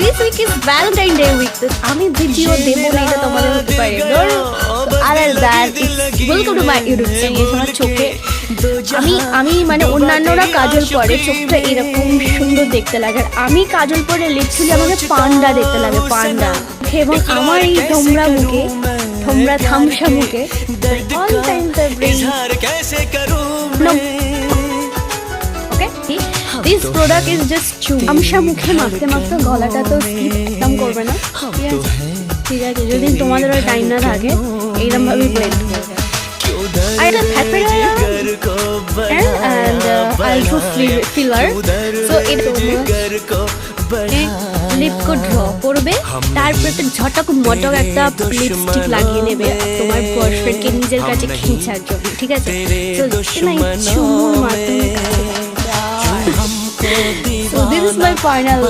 This week is Valentine Day week. আমি video দেবো না এটা তোমাদের হতে পারে। Other than welcome to my YouTube channel. তোমার চোখে আমি মানে অন্যান্যরা কাজল পরে চোখটা এরকম সুন্দর দেখতে লাগে, আর আমি কাজল পরে লিটারালি আমাকে পান্ডা দেখতে লাগে, পান্ডা। এবং আমার এই ধোমরা মুখে, ধোমরা থামসা মুখে all time the brain. No. Okay? This product is just chew. আমসা মুখে মাখতে মাখতে গলাটা তো স্কিপ একদম করবে না, ঠিক আছে? যদি তোমাদের ওই টাইম না থাকে এইরকম ভাবে ব্লেন্ড করবে। আর এটা and also filler. So এটা লিপ কো ড্র করবে, তারপর একটা ঝটক মটক একটা লিপস্টিক লাগিয়ে নেবে তোমার বয়ফ্রেন্ডকে নিজের কাছে খিঁচার জন্য, ঠিক আছে? তো চুমুর মাধ্যমে So this is my final